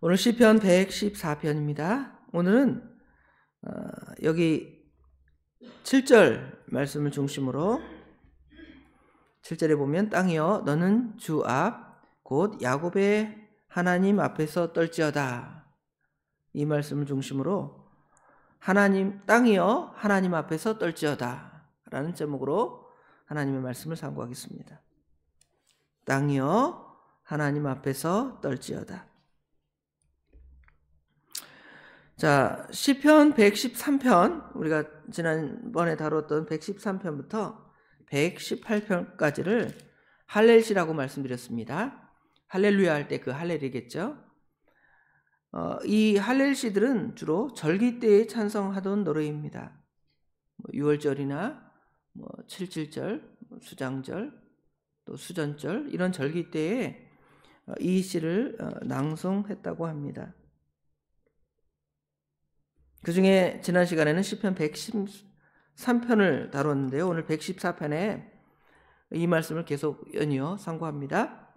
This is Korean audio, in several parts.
오늘 시편 114편입니다. 오늘은 여기 7절 말씀을 중심으로 7절에 보면 땅이여 너는 주 앞 곧 야곱의 하나님 앞에서 떨지어다. 이 말씀을 중심으로 땅이여 하나님 앞에서 떨지어다 라는 제목으로 하나님의 말씀을 상고하겠습니다. 땅이여 하나님 앞에서 떨지어다. 자, 시편 113편, 우리가 지난번에 다뤘던 113편부터 118편까지를 할렐시라고 말씀드렸습니다. 할렐루야 할 때 그 할렐이겠죠. 이 할렐시들은 주로 절기 때에 찬성하던 노래입니다. 6월절이나 7.7절, 수장절, 또 수전절 이런 절기 때에 이 시를 낭송했다고 합니다. 그 중에 지난 시간에는 시편 113편을 다뤘는데요. 오늘 114편에 이 말씀을 계속 연이어 상고합니다.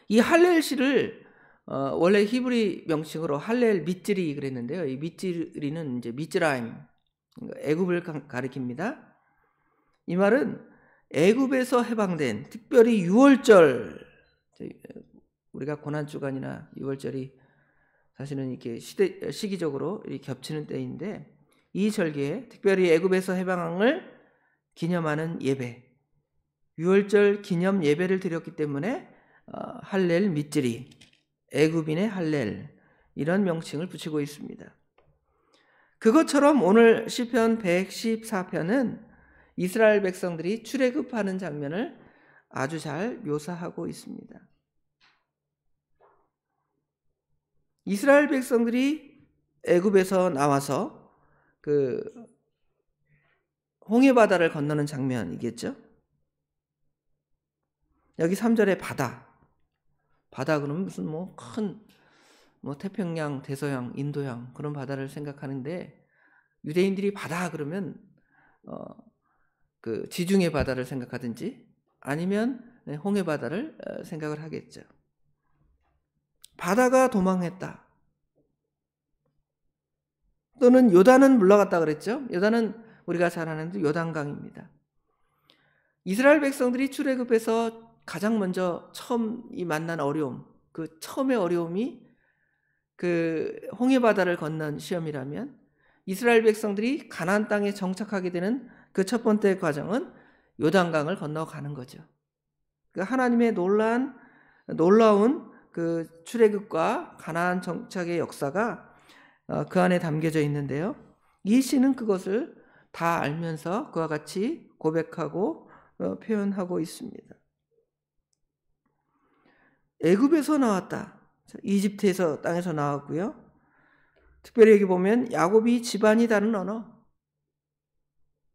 이 할렐시를 원래 히브리 명칭으로 할렐 미츠리 그랬는데요. 이 미츠리는 이제 미츠라임, 애굽을 가리킵니다. 이 말은 애굽에서 해방된 특별히 6월절, 우리가 고난주간이나 6월절이 사실은 이렇게 시기적으로 이렇게 겹치는 때인데 이 절기에 특별히 애굽에서 해방을 기념하는 예배, 6월절 기념 예배를 드렸기 때문에 할렐 미츠리, 애굽인의 할렐 이런 명칭을 붙이고 있습니다. 그것처럼 오늘 시편 114편은 이스라엘 백성들이 출애굽하는 장면을 아주 잘 묘사하고 있습니다. 이스라엘 백성들이 애굽에서 나와서 그 홍해 바다를 건너는 장면이겠죠. 여기 3절에 바다 그러면 무슨 큰 태평양, 대서양, 인도양 그런 바다를 생각하는데 유대인들이 바다 그러면 그 지중해 바다를 생각하든지 아니면 홍해 바다를 생각을 하겠죠. 바다가 도망했다. 또는 요단은 물러갔다 그랬죠. 요단은 우리가 잘 아는 요단강입니다. 이스라엘 백성들이 출애굽해서 가장 먼저 처음 만난 어려움, 그 처음의 어려움이 그 홍해 바다를 건넌 시험이라면 이스라엘 백성들이 가나안 땅에 정착하게 되는 그 첫 번째 과정은 요단강을 건너가는 거죠. 그 하나님의 놀라운 그 출애굽과 가나안 정착의 역사가 그 안에 담겨져 있는데요. 이 시는 그것을 다 알면서 그와 같이 고백하고 표현하고 있습니다. 애굽에서 나왔다. 이집트에서 땅에서 나왔고요. 특별히 여기 보면 야곱이 집안이 다른 언어,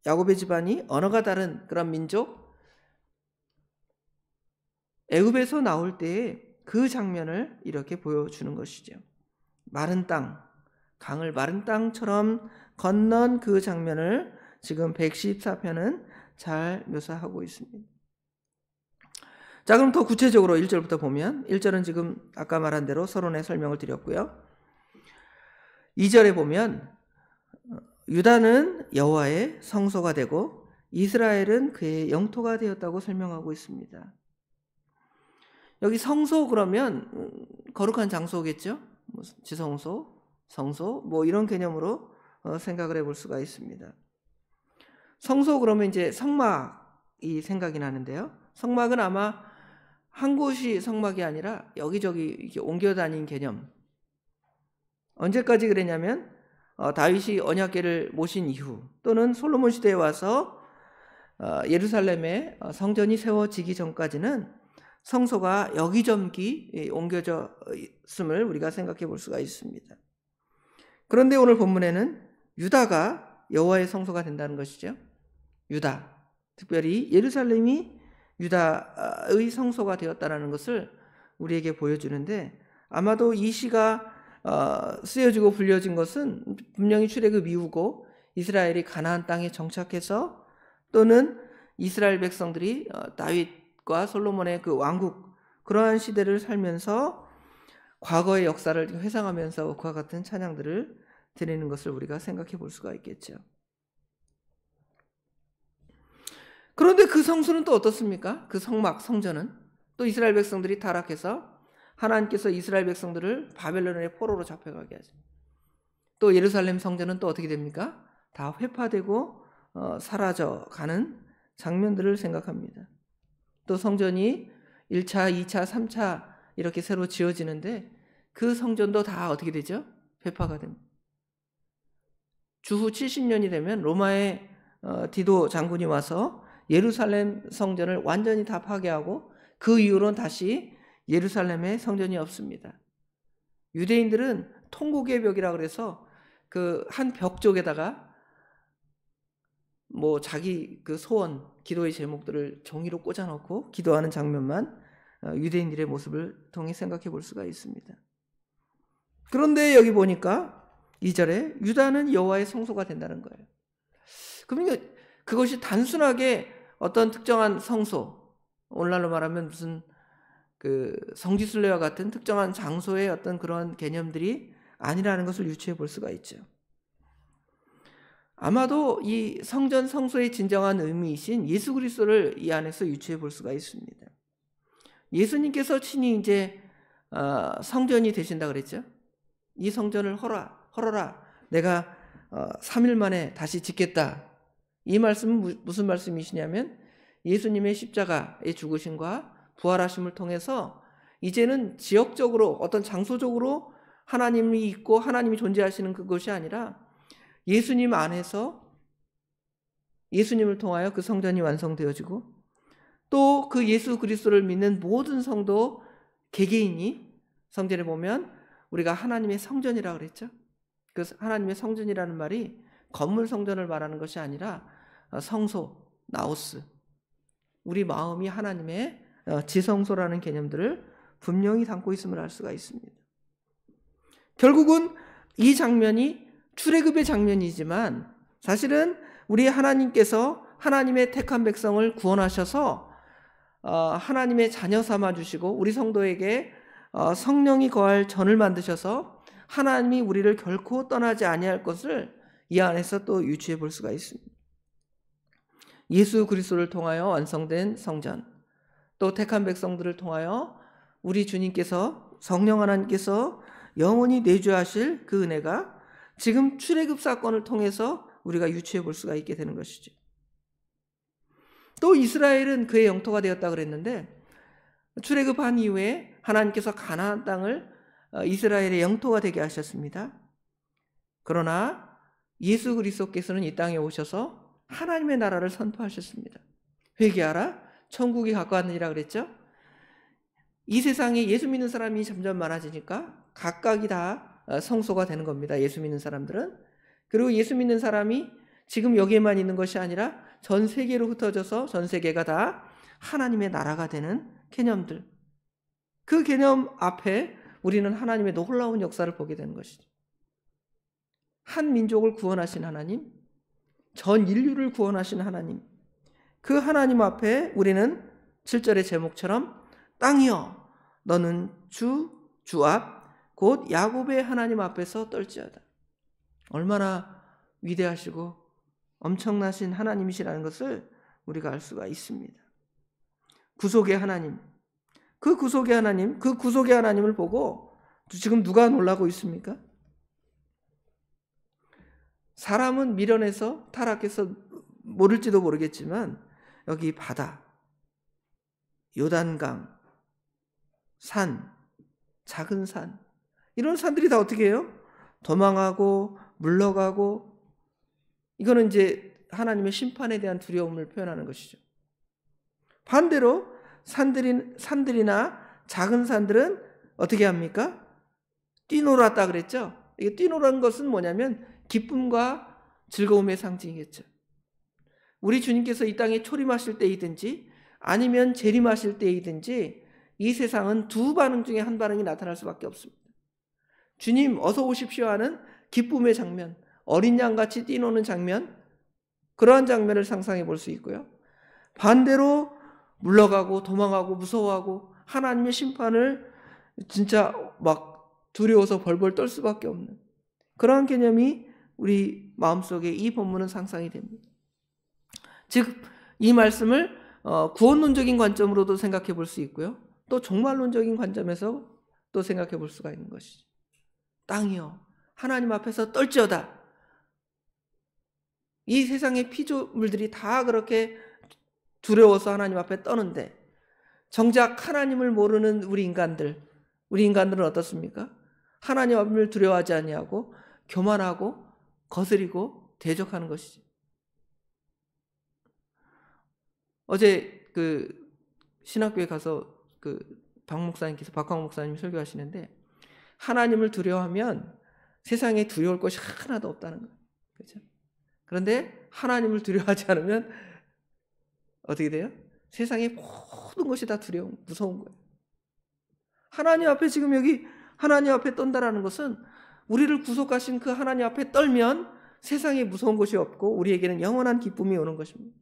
야곱의 집안이 언어가 다른 그런 민족, 애굽에서 나올 때에 그 장면을 이렇게 보여주는 것이죠. 마른 땅, 강을 마른 땅처럼 건넌 그 장면을 지금 114편은 잘 묘사하고 있습니다. 자, 그럼 더 구체적으로 1절부터 보면 1절은 지금 아까 말한 대로 서론의 설명을 드렸고요. 2절에 보면 유다는 여호와의 성소가 되고 이스라엘은 그의 영토가 되었다고 설명하고 있습니다. 여기 성소 그러면 거룩한 장소겠죠. 지성소, 성소 이런 개념으로 생각을 해볼 수가 있습니다. 성소 그러면 이제 성막이 생각이 나는데요. 성막은 아마 한 곳이 성막이 아니라 여기저기 이렇게 옮겨 다닌 개념. 언제까지 그랬냐면 다윗이 언약궤를 모신 이후 또는 솔로몬 시대에 와서 예루살렘에 성전이 세워지기 전까지는 성소가 여기저기 옮겨져 있음을 우리가 생각해 볼 수가 있습니다. 그런데 오늘 본문에는 유다가 여호와의 성소가 된다는 것이죠. 유다, 특별히 예루살렘이 유다의 성소가 되었다는 것을 우리에게 보여주는데 아마도 이 시가 쓰여지고 불려진 것은 분명히 출애굽 이후고 이스라엘이 가나안 땅에 정착해서 또는 이스라엘 백성들이 다윗과 솔로몬의 그 왕국 그러한 시대를 살면서 과거의 역사를 회상하면서 그와 같은 찬양들을 드리는 것을 우리가 생각해 볼 수가 있겠죠. 그런데 그 성수는 또 어떻습니까? 그 성막, 성전은 또 이스라엘 백성들이 타락해서 하나님께서 이스라엘 백성들을 바벨론의 포로로 잡혀가게 하죠. 또 예루살렘 성전은 또 어떻게 됩니까? 다 회파되고 사라져가는 장면들을 생각합니다. 또 성전이 1차, 2차, 3차 이렇게 새로 지어지는데 그 성전도 다 어떻게 되죠? 회파가 됩니다. 주후 70년이 되면 로마의 디도 장군이 와서 예루살렘 성전을 완전히 다 파괴하고 그 이후로는 다시 예루살렘에 성전이 없습니다. 유대인들은 통곡의 벽이라 그래서 그 한 벽 쪽에다가 뭐 자기 그 소원, 기도의 제목들을 종이로 꽂아놓고 기도하는 장면만 유대인들의 모습을 통해 생각해 볼 수가 있습니다. 그런데 여기 보니까 2절에 유다는 여호와의 성소가 된다는 거예요. 그러니까 그것이 단순하게 어떤 특정한 성소, 오늘날로 말하면 무슨 그 성지순례와 같은 특정한 장소의 어떤 그런 개념들이 아니라는 것을 유추해 볼 수가 있죠. 아마도 이 성전 성소의 진정한 의미이신 예수 그리스도를 이 안에서 유추해 볼 수가 있습니다. 예수님께서 친히 이제 성전이 되신다 그랬죠. 이 성전을 헐어라. 내가 3일 만에 다시 짓겠다. 이 말씀은 무슨 말씀이시냐면 예수님의 십자가의 죽으심과 부활하심을 통해서 이제는 지역적으로 어떤 장소적으로 하나님이 있고 하나님이 존재하시는 그것이 아니라 예수님 안에서 예수님을 통하여 그 성전이 완성되어지고 또 그 예수 그리스도를 믿는 모든 성도 개개인이 성전에 보면 우리가 하나님의 성전이라고 그랬죠. 그 하나님의 성전이라는 말이 건물 성전을 말하는 것이 아니라 성소, 나오스, 우리 마음이 하나님의 지성소라는 개념들을 분명히 담고 있음을 알 수가 있습니다. 결국은 이 장면이 출애굽의 장면이지만 사실은 우리 하나님께서 하나님의 택한 백성을 구원하셔서 하나님의 자녀 삼아 주시고 우리 성도에게 성령이 거할 전을 만드셔서 하나님이 우리를 결코 떠나지 아니할 것을 이 안에서 또 유추해 볼 수가 있습니다. 예수 그리스도를 통하여 완성된 성전, 또 택한 백성들을 통하여 우리 주님께서 성령 하나님께서 영원히 내주하실 그 은혜가 지금 출애굽 사건을 통해서 우리가 유추해 볼 수가 있게 되는 것이죠. 또 이스라엘은 그의 영토가 되었다 그랬는데 출애굽한 이후에 하나님께서 가나안 땅을 이스라엘의 영토가 되게 하셨습니다. 그러나 예수 그리스도께서는 이 땅에 오셔서 하나님의 나라를 선포하셨습니다. 회개하라, 천국이 가까웠느니라 그랬죠. 이 세상에 예수 믿는 사람이 점점 많아지니까 각각이 다 성소가 되는 겁니다. 예수 믿는 사람들은. 그리고 예수 믿는 사람이 지금 여기에만 있는 것이 아니라 전 세계로 흩어져서 전 세계가 다 하나님의 나라가 되는 개념들. 그 개념 앞에 우리는 하나님의 놀라운 역사를 보게 되는 것이죠. 한 민족을 구원하신 하나님, 전 인류를 구원하신 하나님, 그 하나님 앞에 우리는 7절의 제목처럼 땅이여 너는 주 앞 곧 야곱의 하나님 앞에서 떨지어다. 얼마나 위대하시고 엄청나신 하나님이시라는 것을 우리가 알 수가 있습니다. 구속의 하나님, 그 구속의 하나님을 보고 지금 누가 놀라고 있습니까? 사람은 미련해서 타락해서 모를지도 모르겠지만 여기 바다, 요단강, 산, 작은 산, 이런 산들이 다 어떻게 해요? 도망하고 물러가고, 이거는 이제 하나님의 심판에 대한 두려움을 표현하는 것이죠. 반대로 산들이나 작은 산들은 어떻게 합니까? 뛰놀았다 그랬죠. 이게 뛰노라는 것은 뭐냐면 기쁨과 즐거움의 상징이겠죠. 우리 주님께서 이 땅에 초림하실 때이든지 아니면 재림하실 때이든지 이 세상은 두 반응 중에 한 반응이 나타날 수밖에 없습니다. 주님 어서 오십시오 하는 기쁨의 장면, 어린 양같이 뛰노는 장면, 그러한 장면을 상상해 볼 수 있고요. 반대로 물러가고 도망하고 무서워하고 하나님의 심판을 진짜 막 두려워서 벌벌 떨 수밖에 없는 그러한 개념이 우리 마음속에 이 본문은 상상이 됩니다. 즉 이 말씀을 구원론적인 관점으로도 생각해 볼 수 있고요. 또 종말론적인 관점에서 또 생각해 볼 수가 있는 것이죠. 땅이여 하나님 앞에서 떨지어다. 이 세상의 피조물들이 다 그렇게 두려워서 하나님 앞에 떠는데 정작 하나님을 모르는 우리 인간들은 어떻습니까? 하나님을 두려워하지 아니하고 교만하고 거스리고 대적하는 것이지. 어제 신학교에 가서 박 목사님께서 박광 목사님이 설교하시는데 하나님을 두려워하면 세상에 두려울 것이 하나도 없다는 거예요. 그렇죠? 그런데 하나님을 두려워하지 않으면 어떻게 돼요? 세상의 모든 것이 다 무서운 거예요. 하나님 앞에 지금 여기 하나님 앞에 떤다라는 것은 우리를 구속하신 그 하나님 앞에 떨면 세상에 무서운 것이 없고 우리에게는 영원한 기쁨이 오는 것입니다.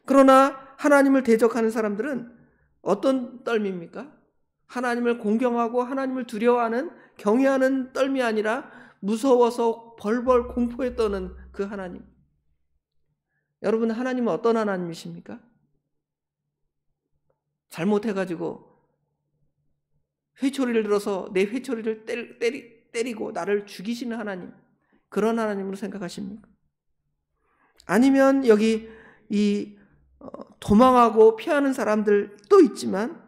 그러나 하나님을 대적하는 사람들은 어떤 떨미입니까? 하나님을 공경하고 하나님을 두려워하는 경외하는 떨미 아니라 무서워서 벌벌 공포에 떠는 그 하나님. 여러분 하나님은 어떤 하나님이십니까? 잘못해가지고 회초리를 들어서 내 회초리를 때리고 나를 죽이시는 하나님, 그런 하나님으로 생각하십니까? 아니면 여기 도망하고 피하는 사람들도 있지만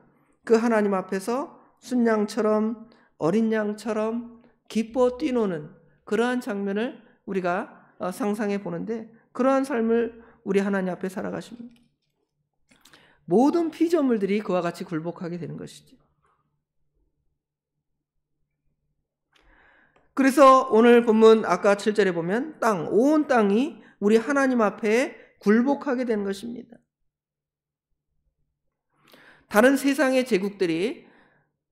그 하나님 앞에서 순양처럼 어린 양처럼 기뻐 뛰노는 그러한 장면을 우리가 상상해 보는데 그러한 삶을 우리 하나님 앞에 살아가십니다. 모든 피조물들이 그와 같이 굴복하게 되는 것이죠. 그래서 오늘 본문 아까 7절에 보면 온 땅이 우리 하나님 앞에 굴복하게 되는 것입니다. 다른 세상의 제국들이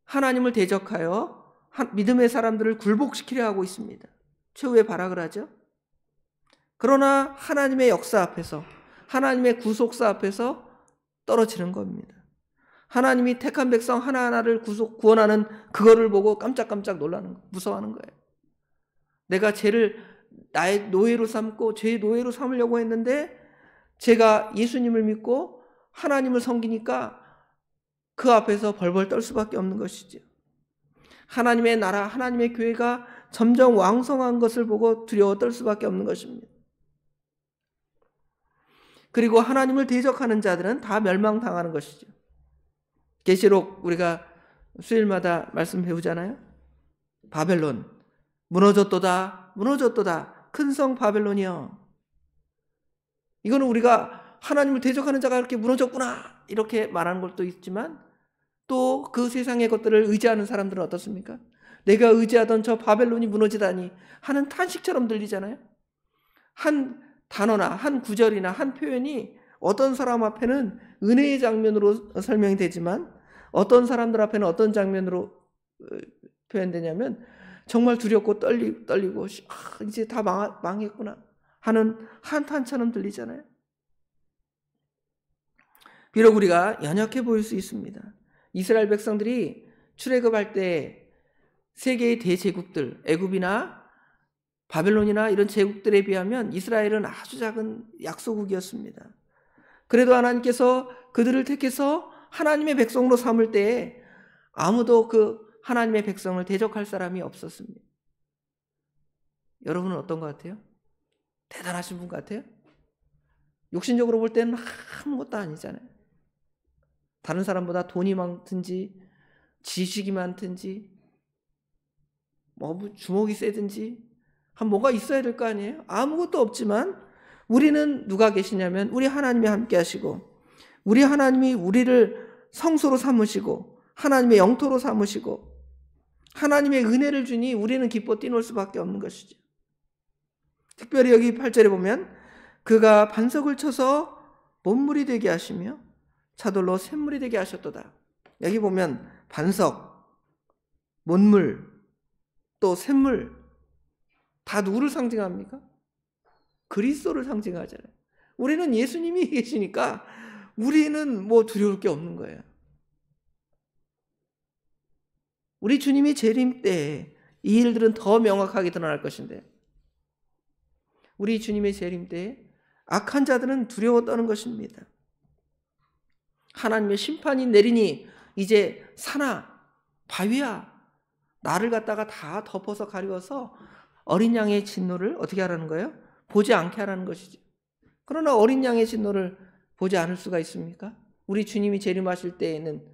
하나님을 대적하여 믿음의 사람들을 굴복시키려 하고 있습니다. 최후의 발악을 하죠. 그러나 하나님의 역사 앞에서 하나님의 구속사 앞에서 떨어지는 겁니다. 하나님이 택한 백성 하나하나를 구원하는 그거를 보고 깜짝깜짝 놀라는 거예요. 무서워하는 거예요. 내가 죄를 나의 노예로 삼고 죄의 노예로 삼으려고 했는데 제가 예수님을 믿고 하나님을 섬기니까 그 앞에서 벌벌 떨 수밖에 없는 것이죠. 하나님의 나라, 하나님의 교회가 점점 왕성한 것을 보고 두려워 떨 수밖에 없는 것입니다. 그리고 하나님을 대적하는 자들은 다 멸망당하는 것이죠. 계시록 우리가 수요일마다 말씀 배우잖아요. 바벨론 무너졌도다 무너졌도다 큰 성 바벨론이여. 이거는 우리가 하나님을 대적하는 자가 이렇게 무너졌구나 이렇게 말하는 것도 있지만 또 그 세상의 것들을 의지하는 사람들은 어떻습니까? 내가 의지하던 저 바벨론이 무너지다니 하는 탄식처럼 들리잖아요. 한 단어나 한 구절이나 한 표현이 어떤 사람 앞에는 은혜의 장면으로 설명이 되지만 어떤 사람들 앞에는 어떤 장면으로 표현되냐면 정말 두렵고 떨리고 이제 다 망했구나 하는 한탄처럼 들리잖아요. 비록 우리가 연약해 보일 수 있습니다. 이스라엘 백성들이 출애굽할 때 세계의 대제국들 애굽이나 바벨론이나 이런 제국들에 비하면 이스라엘은 아주 작은 약소국이었습니다. 그래도 하나님께서 그들을 택해서 하나님의 백성으로 삼을 때에 아무도 그 하나님의 백성을 대적할 사람이 없었습니다. 여러분은 어떤 것 같아요? 대단하신 분 같아요? 욕심적으로 볼 때는 아무것도 아니잖아요. 다른 사람보다 돈이 많든지 지식이 많든지 뭐 주먹이 세든지 뭐가 있어야 될 거 아니에요? 아무것도 없지만 우리는 누가 계시냐면 우리 하나님이 함께 하시고 우리 하나님이 우리를 성소로 삼으시고 하나님의 영토로 삼으시고 하나님의 은혜를 주니 우리는 기뻐 뛰놀 수밖에 없는 것이죠. 특별히 여기 8절에 보면 그가 반석을 쳐서 못물이 되게 하시며 차돌로 샘물이 되게 하셨도다. 여기 보면 반석, 못물, 또 샘물 다 누구를 상징합니까? 그리스도를 상징하잖아요. 우리는 예수님이 계시니까 우리는 뭐 두려울 게 없는 거예요. 우리 주님이 재림 때 이 일들은 더 명확하게 드러날 것인데, 우리 주님의 재림 때 악한 자들은 두려워 떠는 것입니다. 하나님의 심판이 내리니 이제 산아 바위야 나를 갖다가 다 덮어서 가리워서 어린 양의 진노를 어떻게 하라는 거예요? 보지 않게 하라는 것이죠. 그러나 어린 양의 진노를 보지 않을 수가 있습니까? 우리 주님이 재림하실 때에는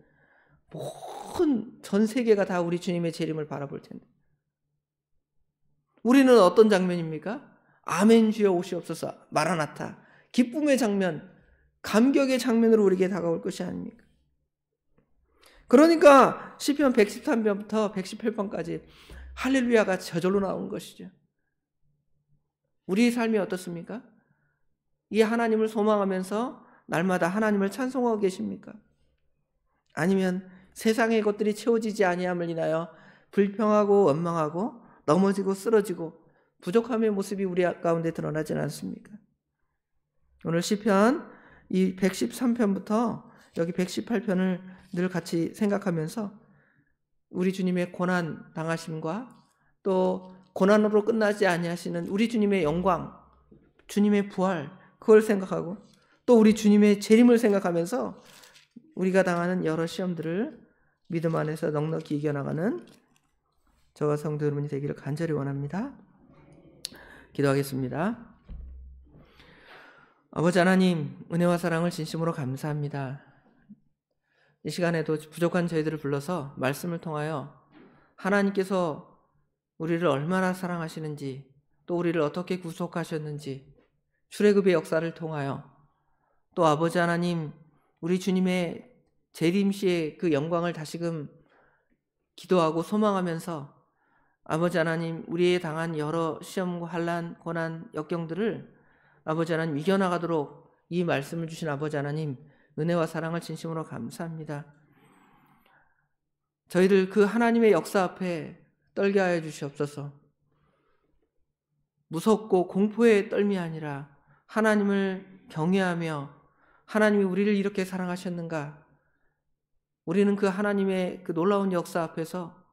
모든 전 세계가 다 우리 주님의 재림을 바라볼 텐데, 우리는 어떤 장면입니까? 아멘 주여 오시옵소서, 마라나타, 기쁨의 장면, 감격의 장면으로 우리에게 다가올 것이 아닙니까? 그러니까 시편 113편부터 118편까지 할렐루야가 저절로 나온 것이죠. 우리의 삶이 어떻습니까? 이 하나님을 소망하면서 날마다 하나님을 찬송하고 계십니까? 아니면 세상의 것들이 채워지지 아니함을 인하여 불평하고 원망하고 넘어지고 쓰러지고 부족함의 모습이 우리 가운데 드러나지는 않습니까? 오늘 시편 이 113편부터 여기 118편을 늘 같이 생각하면서 우리 주님의 고난 당하심과 또 고난으로 끝나지 아니하시는 우리 주님의 영광, 주님의 부활, 그걸 생각하고 또 우리 주님의 재림을 생각하면서 우리가 당하는 여러 시험들을 믿음 안에서 넉넉히 이겨나가는 저와 성도 여러분이 되기를 간절히 원합니다. 기도하겠습니다. 아버지 하나님, 은혜와 사랑을 진심으로 감사합니다. 이 시간에도 부족한 저희들을 불러서 말씀을 통하여 하나님께서 우리를 얼마나 사랑하시는지, 또 우리를 어떻게 구속하셨는지, 출애굽의 역사를 통하여 또 아버지 하나님, 우리 주님의 재림시의 그 영광을 다시금 기도하고 소망하면서 아버지 하나님, 우리의 당한 여러 시험과 환난, 고난, 역경들을 아버지 하나님 이겨나가도록 이 말씀을 주신 아버지 하나님, 은혜와 사랑을 진심으로 감사합니다. 저희들 그 하나님의 역사 앞에 떨게 하여 주시옵소서. 무섭고 공포에 떨미 아니라 하나님을 경외하며 하나님이 우리를 이렇게 사랑하셨는가, 우리는 그 하나님의 그 놀라운 역사 앞에서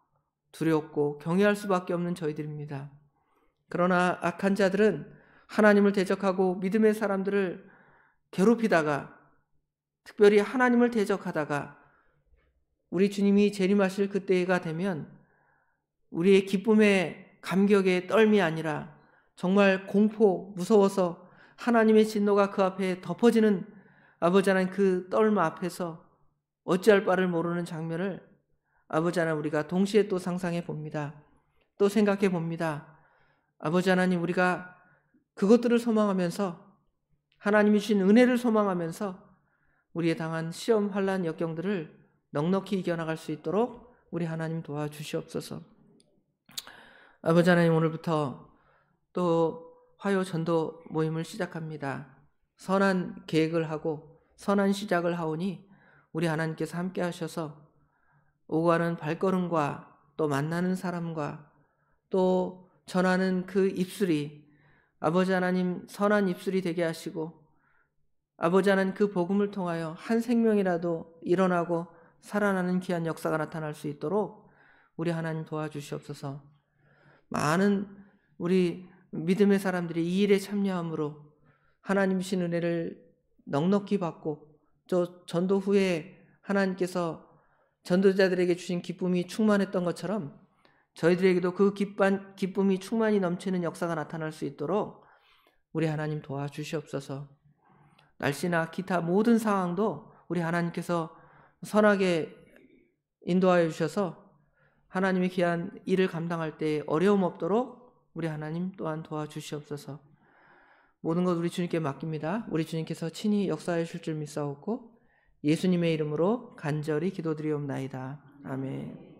두렵고 경외할 수밖에 없는 저희들입니다. 그러나 악한 자들은 하나님을 대적하고 믿음의 사람들을 괴롭히다가, 특별히 하나님을 대적하다가 우리 주님이 재림하실 그때가 되면 우리의 기쁨의 감격의 떨미 아니라 정말 공포, 무서워서 하나님의 진노가 그 앞에 덮어지는 아버지 하나님 그 떨m 앞에서 어찌할 바를 모르는 장면을 아버지 하나님 우리가 동시에 또 상상해 봅니다. 또 생각해 봅니다. 아버지 하나님, 우리가 그것들을 소망하면서 하나님이 주신 은혜를 소망하면서 우리의 당한 시험, 환난, 역경들을 넉넉히 이겨나갈 수 있도록 우리 하나님 도와주시옵소서. 아버지 하나님, 오늘부터 또 화요 전도 모임을 시작합니다. 선한 계획을 하고 선한 시작을 하오니 우리 하나님께서 함께 하셔서 오고 가는 발걸음과 또 만나는 사람과 또 전하는 그 입술이 아버지 하나님 선한 입술이 되게 하시고, 아버지 하나님 그 복음을 통하여 한 생명이라도 일어나고 살아나는 귀한 역사가 나타날 수 있도록 우리 하나님 도와주시옵소서. 많은 우리 믿음의 사람들이 이 일에 참여함으로 하나님이신 은혜를 넉넉히 받고 또 전도 후에 하나님께서 전도자들에게 주신 기쁨이 충만했던 것처럼 저희들에게도 그 기쁨이 충만히 넘치는 역사가 나타날 수 있도록 우리 하나님 도와주시옵소서. 날씨나 기타 모든 상황도 우리 하나님께서 선하게 인도하여 주셔서 하나님의 귀한 일을 감당할 때 어려움 없도록 우리 하나님 또한 도와주시옵소서. 모든 것 우리 주님께 맡깁니다. 우리 주님께서 친히 역사해 주실 줄 믿사옵고 예수님의 이름으로 간절히 기도드리옵나이다. 아멘.